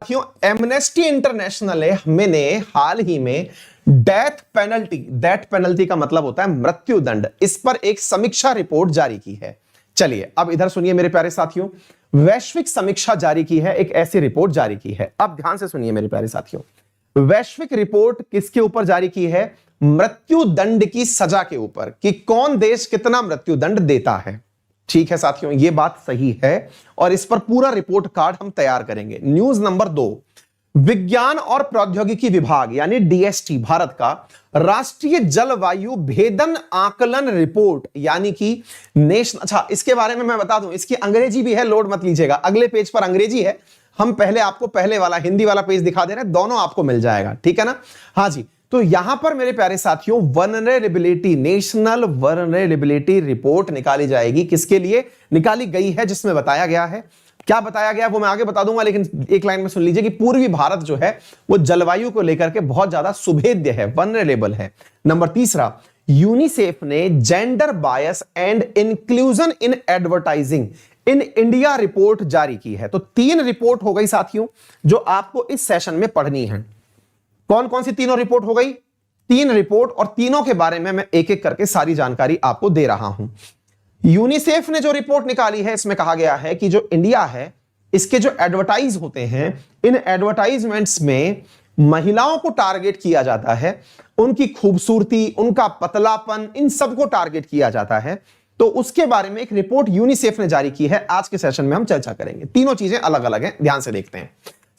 साथियों, amnesty international मैंने हाल ही में डेथ पेनल्टी का मतलब होता है मृत्युदंड, इस पर एक समीक्षा रिपोर्ट जारी की है। चलिए अब इधर सुनिए मेरे प्यारे साथियों, वैश्विक समीक्षा जारी की है, एक ऐसी रिपोर्ट जारी की है। अब ध्यान से सुनिए मेरे प्यारे साथियों, वैश्विक रिपोर्ट किसके ऊपर जारी की है? मृत्युदंड की सजा के ऊपर, कि कौन देश कितना मृत्युदंड देता है। ठीक है साथियों, यह बात सही है और इस पर पूरा रिपोर्ट कार्ड हम तैयार करेंगे। न्यूज नंबर 2, विज्ञान और प्रौद्योगिकी विभाग यानी डीएसटी भारत का राष्ट्रीय जलवायु भेदन आकलन रिपोर्ट यानी कि नेशनल, अच्छा इसके बारे में मैं बता दूं, इसकी अंग्रेजी भी है, लोड मत लीजिएगा, अगले पेज पर अंग्रेजी है, हम पहले आपको पहले वाला हिंदी वाला पेज दिखा दे रहे हैं, दोनों आपको मिल जाएगा, ठीक है ना। हाँ जी, तो यहां पर मेरे प्यारे साथियों वल्नरेबिलिटी, नेशनल वल्नरेबिलिटी रिपोर्ट निकाली जाएगी। किसके लिए निकाली गई है? जिसमें बताया गया है, क्या बताया गया वो मैं आगे बता दूंगा, लेकिन एक लाइन में सुन लीजिए कि पूर्वी भारत जो है वो जलवायु को लेकर के बहुत ज्यादा सुभेद्य है, वल्नरेबल है। नंबर 3, यूनिसेफ ने gender bias and inclusion in advertising in India report जारी की है। तो 3 रिपोर्ट हो गई साथियों जो आपको इस सेशन में पढ़नी है। कौन कौन सी तीनों रिपोर्ट हो गई? 3 रिपोर्ट, और तीनों के बारे में मैं एक एक करके सारी जानकारी आपको दे रहा हूं। यूनिसेफ ने जो रिपोर्ट निकाली है, इसमें कहा गया है कि जो इंडिया है, इसके जो एडवर्टाइज होते हैं, इन एडवर्टाइजमेंट्स में महिलाओं को टारगेट किया जाता है, उनकी खूबसूरती, उनका पतलापन, इन सबको टारगेट किया जाता है। तो उसके बारे में एक रिपोर्ट यूनिसेफ ने जारी की है, आज के सेशन में हम चर्चा करेंगे। तीनों चीजें अलग अलग हैं, ध्यान से देखते हैं।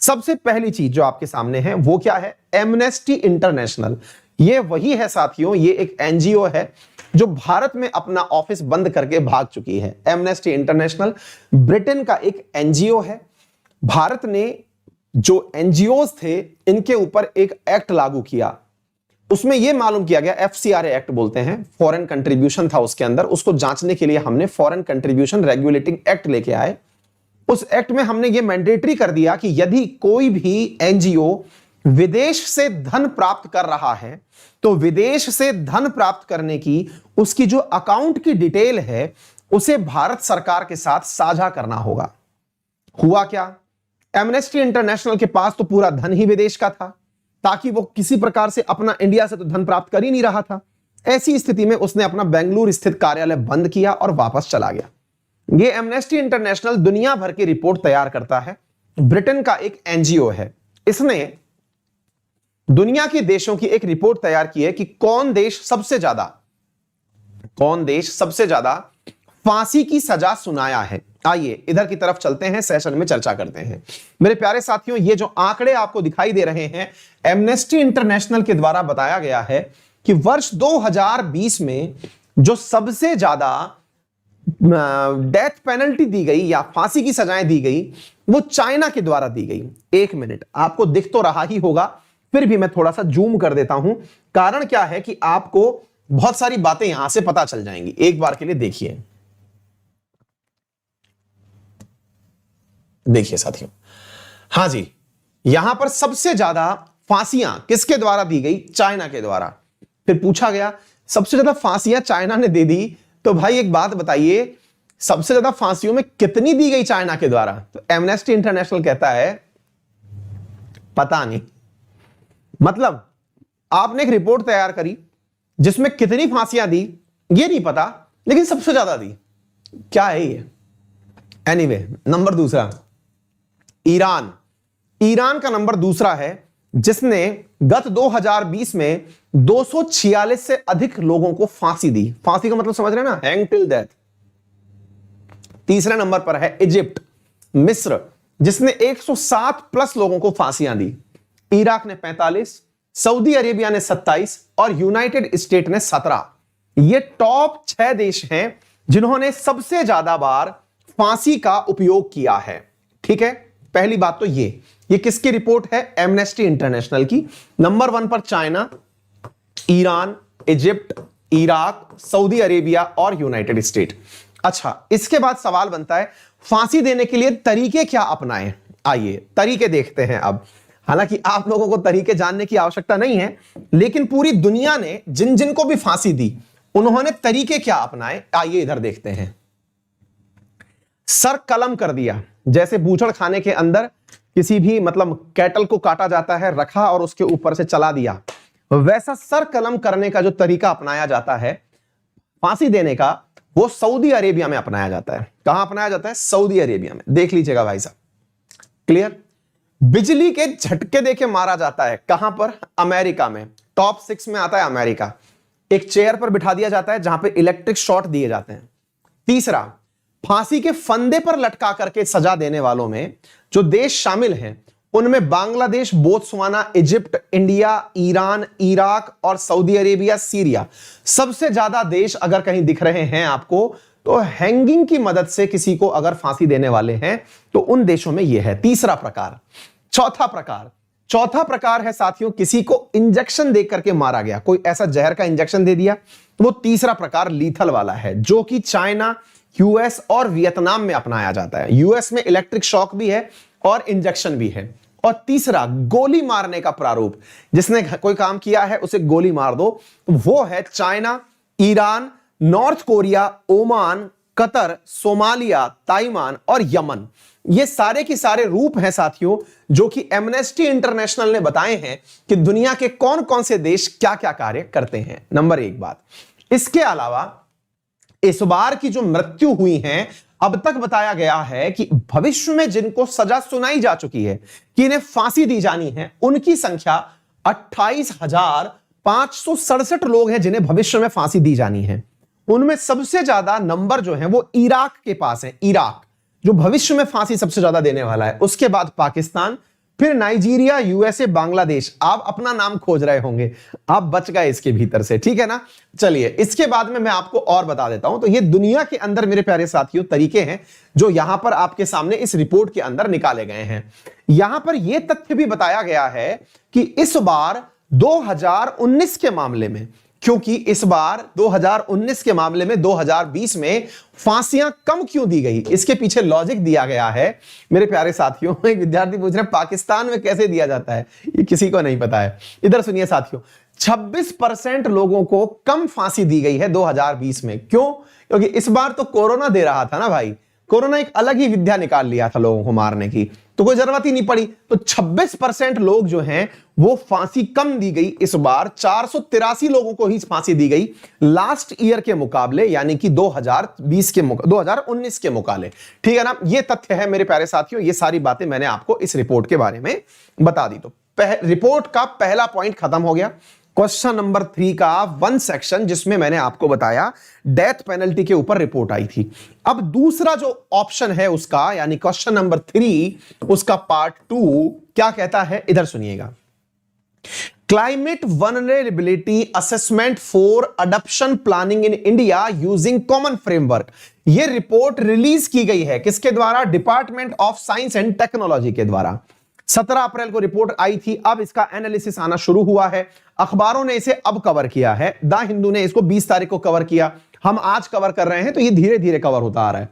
सबसे पहली चीज जो आपके सामने है वो क्या है? Amnesty international. ये वही है साथियों, ये एक एनजीओ है जो भारत में अपना ऑफिस बंद करके भाग चुकी है। एमनेस्टी इंटरनेशनल ब्रिटेन का एक एनजीओ है। भारत ने जो एनजीओज थे इनके ऊपर एक एक्ट लागू किया, उसमें यह मालूम किया गया, एफसीआरए एक्ट बोलते हैं, फॉरेन कंट्रीब्यूशन था उसके अंदर, उसको जांचने के लिए हमने फॉरेन कंट्रीब्यूशन रेगुलेटिंग एक्ट लेके आए। उस एक्ट में हमने ये मैंडेटरी कर दिया कि यदि कोई भी एनजीओ विदेश से धन प्राप्त कर रहा है तो विदेश से धन प्राप्त करने की उसकी जो अकाउंट की डिटेल है उसे भारत सरकार के साथ साझा करना होगा। हुआ क्या? एमनेस्टी इंटरनेशनल के पास तो पूरा धन ही विदेश का था, ताकि वो किसी प्रकार से अपना इंडिया से तो धन प्राप्त कर ही नहीं रहा था। ऐसी स्थिति में उसने अपना बेंगलुरु स्थित कार्यालय बंद किया और वापस चला गया। ये एमनेस्टी इंटरनेशनल दुनिया भर की रिपोर्ट तैयार करता है, ब्रिटेन का एक एनजीओ है। इसने दुनिया के देशों की एक रिपोर्ट तैयार की है कि कौन देश सबसे ज्यादा फांसी की सजा सुनाया है। आइए इधर की तरफ चलते हैं, सेशन में चर्चा करते हैं। मेरे प्यारे साथियों, ये जो आंकड़े आपको दिखाई दे रहे हैं, एमनेस्टी इंटरनेशनल के द्वारा बताया गया है कि वर्ष 2020 में जो सबसे ज्यादा डेथ पेनल्टी दी गई या फांसी की सजाएं दी गई वो चाइना के द्वारा दी गई। 1 मिनट, आपको दिख तो रहा ही होगा, फिर भी मैं थोड़ा सा जूम कर देता हूं। कारण क्या है कि आपको बहुत सारी बातें यहां से पता चल जाएंगी। एक बार के लिए देखिए, देखिए साथियों, हां जी, यहां पर सबसे ज्यादा फांसियां किसके द्वारा दी गई? चाइना के द्वारा। फिर पूछा गया सबसे ज्यादा फांसियां चाइना ने दे दी, तो भाई एक बात बताइए, सबसे ज्यादा फांसियों में कितनी दी गई चाइना के द्वारा? तो एमनेस्टी इंटरनेशनल कहता है पता नहीं। मतलब आपने एक रिपोर्ट तैयार करी जिसमें कितनी फांसियां दी ये नहीं पता, लेकिन सबसे ज्यादा दी। क्या है ये? एनीवे, नंबर 2, ईरान का नंबर 2 है, जिसने गत 2020 में 246 से अधिक लोगों को फांसी दी। फांसी का मतलब समझ रहे हैं ना, हैंग टिल डेथ। 3 नंबर पर है इजिप्ट, मिस्र, जिसने 107 प्लस लोगों को फांसियां दी। इराक ने 45, सऊदी अरेबिया ने 27 और यूनाइटेड स्टेट ने 17। ये टॉप 6 देश हैं जिन्होंने सबसे ज्यादा बार फांसी का उपयोग किया है। ठीक है, पहली बात तो ये किसकी रिपोर्ट है? एमनेस्टी इंटरनेशनल की। नंबर 1 पर China, Iran, Egypt, Iraq, Saudi Arabia और यूनाइटेड स्टेट। अच्छा, इसके बाद सवाल बनता है फांसी देने के लिए तरीके क्या अपनाएं? आइए तरीके देखते हैं अब। हालांकि आप लोगों को तरीके जानने की आवश्यकता नहीं है, लेकिन पूरी दुनिया ने जिन जिन को भी फांसी दी उन्होंने तरीके क्या अपनाए, आइए इधर देखते हैं। सर कलम कर दिया, जैसे बूचड़खाने के अंदर किसी भी मतलब कैटल को काटा जाता है, रखा और उसके ऊपर से चला दिया, वैसा सर कलम करने का जो तरीका अपनाया जाता है फांसी देने का, वो सऊदी अरेबिया में अपनाया जाता है। कहां अपनाया जाता है? सऊदी अरेबिया में। देख लीजिएगा भाई साहब, क्लियर। बिजली के झटके देके मारा जाता है, कहां पर? अमेरिका में। टॉप 6 में आता है अमेरिका। एक चेयर पर बिठा दिया जाता है जहां पे इलेक्ट्रिक शॉट दिए जाते हैं। तीसरा, फांसी के फंदे पर लटका करके सजा देने वालों में जो देश शामिल हैं उनमें Bangladesh, Botswana, Egypt, India, Iran, Iraq और सऊदी अरेबिया, सीरिया। सबसे ज्यादा देश अगर कहीं दिख रहे हैं आपको तो हैंगिंग की मदद से किसी को अगर फांसी देने वाले हैं तो उन देशों में यह है तीसरा प्रकार। चौथा प्रकार है साथियों, किसी को इंजेक्शन दे करके मारा गया, कोई ऐसा जहर का इंजेक्शन दे दिया, तो वो तीसरा प्रकार लीथल वाला है, जो कि चाइना, यूएस और वियतनाम में अपनाया जाता है। यूएस में इलेक्ट्रिक शॉक भी है और इंजेक्शन भी है। और तीसरा, गोली मारने का प्रारूप, जिसने कोई काम किया है उसे गोली मार दो, वो है China, Iran, north Korea, Oman, Qatar, Somalia, Taiwan और यमन। ये सारे के सारे रूप हैं साथियों जो कि एमनेस्टी इंटरनेशनल ने बताए हैं कि दुनिया के कौन कौन से देश क्या क्या कार्य करते हैं। नंबर 1 बात। इसके अलावा इस बार की जो मृत्यु हुई हैं, अब तक बताया गया है कि भविष्य में जिनको सजा सुनाई जा चुकी है कि इन्हें फांसी दी जानी है, उनकी संख्या 28,567 लोग हैं जिन्हें भविष्य में फांसी दी जानी है। उनमें सबसे ज्यादा नंबर जो है वो इराक के पास है। इराक जो भविष्य में फांसी सबसे ज्यादा देने वाला है। उसके बाद पाकिस्तान, फिर नाइजीरिया, यूएसए, बांग्लादेश। आप अपना नाम खोज रहे होंगे, आप बच गए इसके भीतर से, ठीक है ना। चलिए इसके बाद में मैं आपको और बता देता हूं। तो ये दुनिया के अंदर मेरे प्यारे साथियों तरीके हैं जो यहां पर आपके सामने इस रिपोर्ट के अंदर निकाले गए हैं। यहां पर यह तथ्य भी बताया गया है कि इस बार 2019 के मामले में, क्योंकि इस बार 2019 के मामले में 2020 में फांसियां कम क्यों दी गई, इसके पीछे लॉजिक दिया गया है मेरे प्यारे साथियों। एक विद्यार्थी पूछ रहे हैं पाकिस्तान में कैसे दिया जाता है, ये किसी को नहीं पता है। इधर सुनिए साथियों, 26% लोगों को कम फांसी दी गई है 2020 में। क्यों? क्योंकि इस बार तो कोरोना दे रहा था ना भाई, कोरोना एक अलग ही विद्या निकाल लिया था लोगों को मारने की, तो कोई जरूरत ही नहीं पड़ी। तो 26% लोग जो हैं वो फांसी कम दी गई। इस बार 483 लोगों को ही फांसी दी गई लास्ट ईयर के मुकाबले, यानी कि 2019 के मुकाबले, ठीक है ना। ये तथ्य है मेरे प्यारे साथियों। ये सारी बातें मैंने आपको इस रिपोर्ट के बारे में बता दी। तो रिपोर्ट का पहला पॉइंट खत्म हो गया। क्वेश्चन नंबर 3 का 1 सेक्शन जिसमें मैंने आपको बताया डेथ पेनल्टी के ऊपर रिपोर्ट आई थी। अब दूसरा जो ऑप्शन है उसका, यानी क्वेश्चन नंबर 3, उसका पार्ट 2 क्या कहता है, इधर सुनिएगा। Climate vulnerability assessment for adoption planning in India using common framework. यह रिपोर्ट रिलीज की गई है किसके द्वारा? Department of science and technology के द्वारा। 17 अप्रैल को रिपोर्ट आई थी, अब इसका एनालिसिस आना शुरू हुआ है। अखबारों ने इसे अब कवर किया है। द हिंदू ने इसको 20 तारीख को कवर किया, हम आज कवर कर रहे हैं, तो ये धीरे धीरे कवर होता आ रहा है।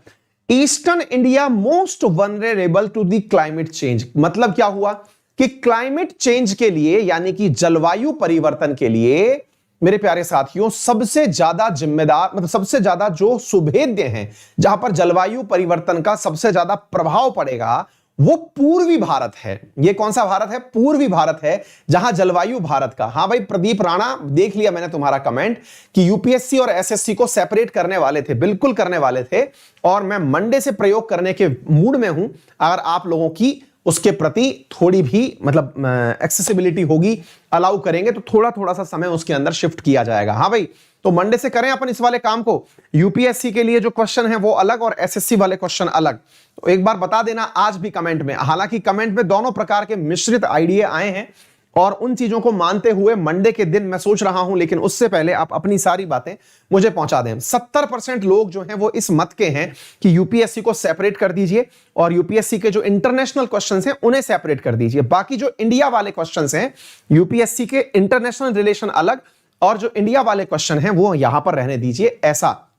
Eastern India most vulnerable to the climate change. मतलब क्या हुआ कि क्लाइमेट चेंज के लिए, यानी कि जलवायु परिवर्तन के लिए मेरे प्यारे साथियों सबसे ज्यादा जिम्मेदार, मतलब सबसे ज्यादा जो सुभेद्य हैं, जहां पर जलवायु परिवर्तन का सबसे ज्यादा प्रभाव पड़ेगा, वो पूर्वी भारत है। ये कौन सा भारत है? पूर्वी भारत है, जहां जलवायु भारत का। हां भाई प्रदीप राणा, देख लिया मैंने तुम्हारा कमेंट कि यूपीएससी और एसएससी को सेपरेट करने वाले थे, बिल्कुल करने वाले थे, और मैं मंडे से प्रयोग करने के मूड में हूं। अगर आप लोगों की उसके प्रति थोड़ी भी मतलब एक्सेसिबिलिटी होगी, अलाउ करेंगे, तो थोड़ा थोड़ा सा समय उसके अंदर शिफ्ट किया जाएगा। हाँ भाई, तो मंडे से करें अपन इस वाले काम को। यूपीएससी के लिए जो क्वेश्चन है वो अलग और एसएससी वाले क्वेश्चन अलग। तो एक बार बता देना आज भी कमेंट में। हालांकि कमेंट में दोनों प्रकार के मिश्रित आइडिया आए हैं, और उन चीजों को मानते हुए मंडे के दिन मैं सोच रहा हूं, लेकिन उससे पहले आप अपनी सारी बातें मुझे पहुंचा दें। 70% लोग जो हैं वो इस मत के हैं कि यूपीएससी को सेपरेट कर दीजिए, और यूपीएससी के जो इंटरनेशनल क्वेश्चंस हैं उन्हें सेपरेट कर दीजिए। बाकी जो इंडिया वाले क्वेश्चंस हैं, यूपीएससी के इंटरनेशनल रिलेशन अलग, और जो इंडिया वाले क्वेश्चन हैं वो यहां पर रहने दीजिए, ऐसा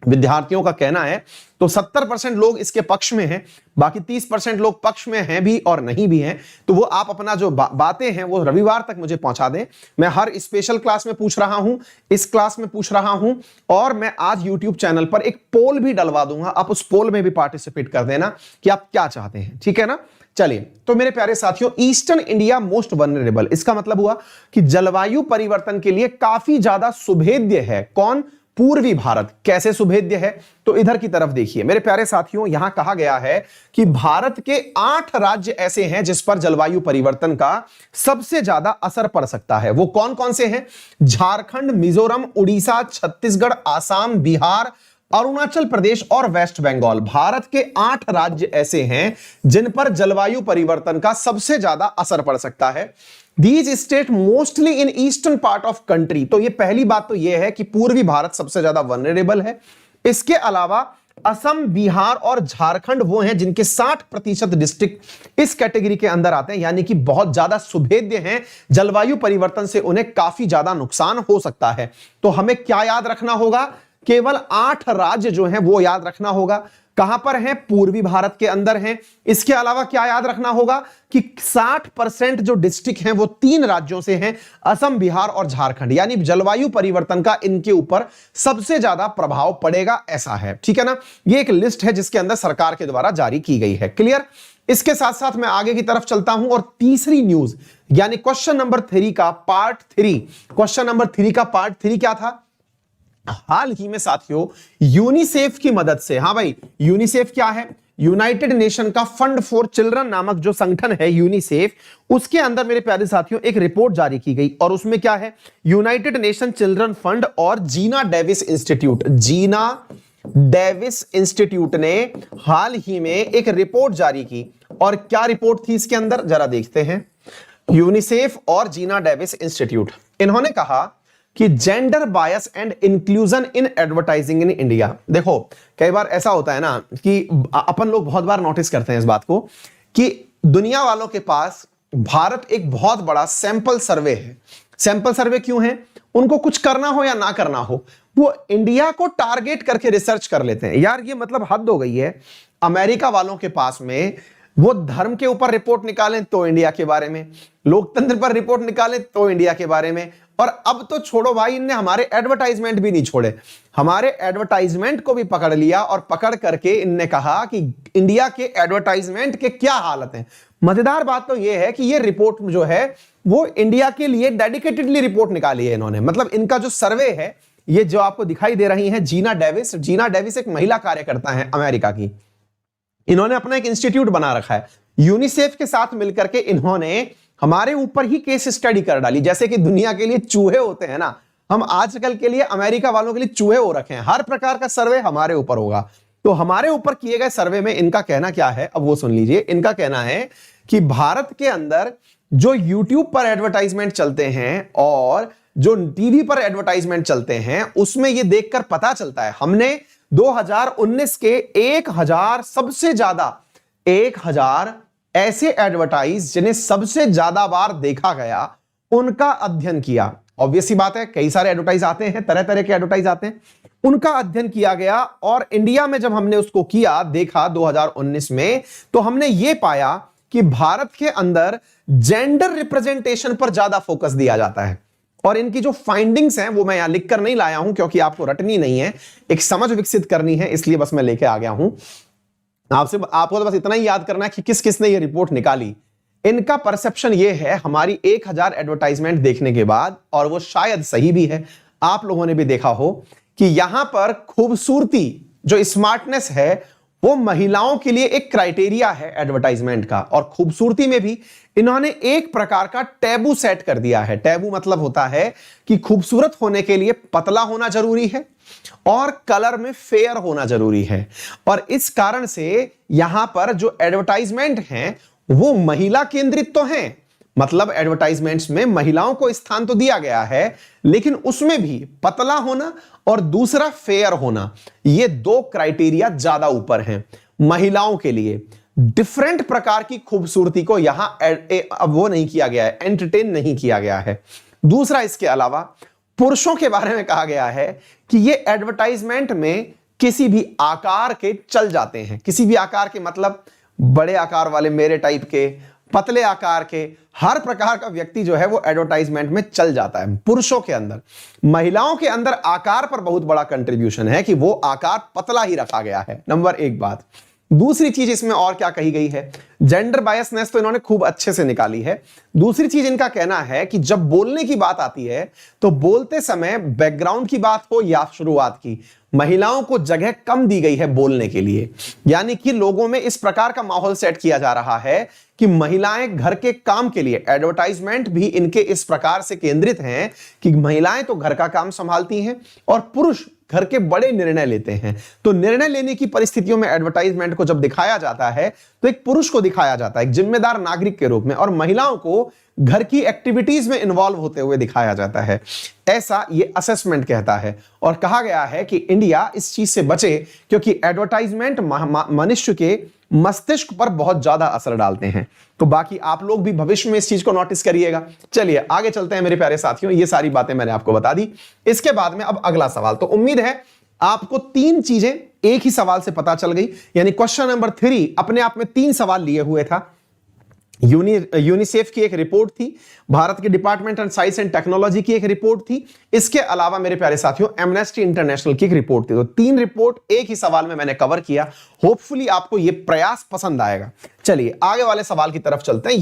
विद्यार्थियों का कहना है। तो 70% लोग इसके पक्ष में हैं, बाकी 30% लोग पक्ष में हैं भी और नहीं भी हैं। तो वो आप अपना जो बातें हैं वो रविवार तक मुझे पहुंचा दें। मैं हर स्पेशल क्लास में पूछ रहा हूं, इस क्लास में पूछ रहा हूं, और मैं आज यूट्यूब चैनल पर एक पोल भी डलवा दूंगा। आप उस पोल में भी पार्टिसिपेट कर देना कि आप क्या चाहते हैं, ठीक है ना। चलिए, तो मेरे प्यारे साथियों, ईस्टर्न इंडिया मोस्ट वल्नरेबल, इसका मतलब हुआ कि जलवायु परिवर्तन के लिए काफी ज्यादा सुभेद्य है। कौन? पूर्वी भारत। कैसे सुभेद्य है? तो इधर की तरफ देखिए मेरे प्यारे साथियों, यहां कहा गया है कि भारत के 8 राज्य ऐसे हैं जिस पर जलवायु परिवर्तन का सबसे ज्यादा असर पड़ सकता है। वो कौन कौन से हैं? झारखंड, मिजोरम, उड़ीसा, छत्तीसगढ़, आसाम, बिहार, अरुणाचल प्रदेश और वेस्ट बंगाल। भारत के 8 राज्य ऐसे हैं जिन पर जलवायु परिवर्तन का सबसे ज्यादा असर पड़ सकता है। These state mostly in eastern part of country। तो ये पहली बात तो ये है कि पूर्वी भारत सबसे ज्यादा वनरेबल है। इसके अलावा असम, बिहार और झारखंड वो हैं जिनके 60% डिस्ट्रिक्ट इस कैटेगरी के अंदर आते हैं, यानी कि बहुत ज्यादा सुभेद्य हैं। जलवायु परिवर्तन से उन्हें काफी ज्यादा नुकसान हो सकता है। तो हमें क्या याद रखना होगा? केवल 8 राज्य जो हैं वो याद रखना होगा। कहां पर हैं? पूर्वी भारत के अंदर हैं। इसके अलावा क्या याद रखना होगा कि 60% जो डिस्ट्रिक्ट हैं वो 3 राज्यों से हैं, असम, बिहार और झारखंड। यानी जलवायु परिवर्तन का इनके ऊपर सबसे ज्यादा प्रभाव पड़ेगा, ऐसा है। ठीक है ना? ये एक लिस्ट है जिसके अंदर सरकार के द्वारा जारी की गई है। क्लियर? इसके साथ साथ मैं आगे की तरफ चलता हूं और तीसरी न्यूज यानी क्वेश्चन नंबर 3 का पार्ट 3। क्वेश्चन नंबर 3 का पार्ट 3 क्या था? हाल ही में साथियों यूनिसेफ की मदद से, हाँ भाई, यूनिसेफ क्या है? यूनाइटेड नेशन का फंड फॉर चिल्ड्रन नामक जो संगठन है यूनिसेफ, उसके अंदर मेरे प्यारे साथियों एक रिपोर्ट जारी की गई और उसमें क्या है? यूनाइटेड नेशन चिल्ड्रन फंड और जीना डेविस इंस्टीट्यूट ने हाल ही में एक रिपोर्ट जारी की। और क्या रिपोर्ट थी इसके अंदर? जरा देखते हैं। यूनिसेफ और जीना डेविस इंस्टीट्यूट, इन्होंने कहा कि gender bias and inclusion in advertising in India. देखो, कई बार ऐसा होता है ना कि अपन लोग बहुत बार नोटिस करते हैं इस बात को कि दुनिया वालों के पास भारत एक बहुत बड़ा सैंपल सर्वे है। सैंपल सर्वे क्यों है? उनको कुछ करना हो या ना करना हो, वो इंडिया को टारगेट करके रिसर्च कर लेते हैं। यार ये मतलब हद हो गई है। अमेरिका वालों के पास में वो धर्म के ऊपर रिपोर्ट निकालें तो इंडिया के बारे में, लोकतंत्र पर रिपोर्ट निकालें तो इंडिया के बारे में, और अब तो छोड़ो भाई, इनने हमारे एडवर्टाइजमेंट भी नहीं छोड़े। हमारे एडवर्टाइजमेंट को भी पकड़ लिया और पकड़ करके इनने कहा कि इंडिया के एडवर्टाइजमेंट के क्या हालत है। मजेदार बात तो यह है कि ये रिपोर्ट जो है वो इंडिया के लिए डेडिकेटेडली रिपोर्ट निकाली है इन्होंने। मतलब इनका जो सर्वे है, ये जो आपको दिखाई दे रही है जीना डेविस एक महिला कार्यकर्ता है अमेरिका की। इन्होंने अपना एक इंस्टीट्यूट बना रखा है। यूनिसेफ के साथ मिलकर के इन्होंने हमारे ऊपर ही केस स्टडी कर डाली। जैसे कि दुनिया के लिए चूहे होते हैं ना, हम आजकल के लिए अमेरिका वालों के लिए चूहे हो रखे हैं। हर प्रकार का सर्वे हमारे ऊपर होगा। तो हमारे ऊपर किए गए सर्वे में इनका कहना क्या है, अब वो सुन लीजिए। इनका कहना है कि भारत के अंदर जो यूट्यूब पर एडवर्टाइजमेंट चलते हैं और जो टीवी पर एडवर्टाइजमेंट चलते हैं, उसमें यह देखकर पता चलता है, हमने 2019 के 1000 सबसे ज्यादा 1000 ऐसे एडवर्टाइज जिन्हें सबसे ज्यादा बार देखा गया, उनका अध्ययन किया। ऑब्वियस सी बात है, कई सारे एडवर्टाइज आते हैं, तरह तरह के एडवर्टाइज आते हैं, उनका अध्ययन किया गया। और इंडिया में जब हमने उसको किया, देखा 2019 में, तो हमने ये पाया कि भारत के अंदर जेंडर रिप्रेजेंटेशन पर ज्यादा फोकस दिया जाता है। और इनकी जो फाइंडिंग्स हैं वो मैं यहां लिखकर नहीं लाया हूं, क्योंकि आपको रटनी नहीं है, एक समझ विकसित करनी है, इसलिए बस मैं लेके आ गया हूं। आपको तो बस इतना ही याद करना है कि किस किसने ये रिपोर्ट निकाली। इनका परसेप्शन ये है हमारी 1000 एडवर्टाइजमेंट देखने के बाद, और वो शायद सही भी है, आप लोगों ने भी देखा हो कि यहां पर खूबसूरती, जो स्मार्टनेस है, वो महिलाओं के लिए एक क्राइटेरिया है एडवर्टाइजमेंट का। और खूबसूरती में भी इन्होंने एक प्रकार का टैबू सेट कर दिया है। टैबू मतलब होता है कि खूबसूरत होने के लिए पतला होना जरूरी है और कलर में फेयर होना जरूरी है। और इस कारण से यहां पर जो एडवर्टाइजमेंट हैं वो महिला केंद्रित तो हैं, मतलब एडवर्टाइजमेंट्स में महिलाओं को स्थान तो दिया गया है, लेकिन उसमें भी पतला होना और दूसरा फेयर होना, ये 2 क्राइटेरिया ज्यादा ऊपर हैं महिलाओं के लिए। डिफरेंट प्रकार की खूबसूरती को यहां अब वो नहीं किया गया है, एंटरटेन नहीं किया गया है। दूसरा, इसके अलावा पुरुषों के बारे में कहा गया है कि ये एडवर्टाइजमेंट में किसी भी आकार के चल जाते हैं। किसी भी आकार के मतलब बड़े आकार वाले, मेरे टाइप के, पतले आकार के, हर प्रकार का व्यक्ति जो है वो एडवर्टाइजमेंट में चल जाता है पुरुषों के अंदर। महिलाओं के अंदर आकार पर बहुत बड़ा कंट्रीब्यूशन है कि वो आकार पतला ही रखा गया है, नंबर 1 बात। दूसरी चीज इसमें और क्या कही गई है, जेंडर बायसनेस तो इन्होंने खूब अच्छे से निकाली है। दूसरी चीज इनका कहना है कि जब बोलने की बात आती है तो बोलते समय बैकग्राउंड की बात हो या शुरुआत की, महिलाओं को जगह कम दी गई है बोलने के लिए। यानी कि लोगों में इस प्रकार का माहौल सेट किया जा रहा है कि महिलाएं घर के काम के लिए, एडवर्टाइजमेंट भी इनके इस प्रकार से केंद्रित हैं कि महिलाएं तो घर का काम संभालती हैं और पुरुष घर के बड़े निर्णय लेते हैं। तो निर्णय लेने की परिस्थितियों में एडवर्टाइजमेंट को जब दिखाया जाता है तो एक पुरुष को दिखाया जाता है एक जिम्मेदार नागरिक के रूप में, और महिलाओं को घर की एक्टिविटीज में इन्वॉल्व होते हुए दिखाया जाता है, ऐसा ये असेसमेंट कहता है। और कहा गया है कि इंडिया इस चीज से बचे क्योंकि एडवर्टाइजमेंट मनुष्य के मस्तिष्क पर बहुत ज्यादा असर डालते हैं। तो बाकी आप लोग भी भविष्य में इस चीज को नोटिस करिएगा। चलिए आगे चलते हैं मेरे प्यारे साथियों, ये सारी बातें मैंने आपको बता दी। इसके बाद में अब अगला सवाल, तो उम्मीद है आपको तीन चीजें एक ही सवाल से पता चल गई। यानी क्वेश्चन नंबर 3 अपने आप में 3 सवाल लिए हुए था। यूनिसेफ की एक रिपोर्ट थी, भारत के department of science and technology की एक रिपोर्ट थी, इसके अलावा मेरे प्यारे साथियों एमनेस्टी इंटरनेशनल की एक रिपोर्ट थी। तो 3 रिपोर्ट एक ही सवाल में मैंने कवर किया। होपफुली आपको यह प्रयास पसंद आएगा। चलिए आगे वाले सवाल की तरफ चलते हैं।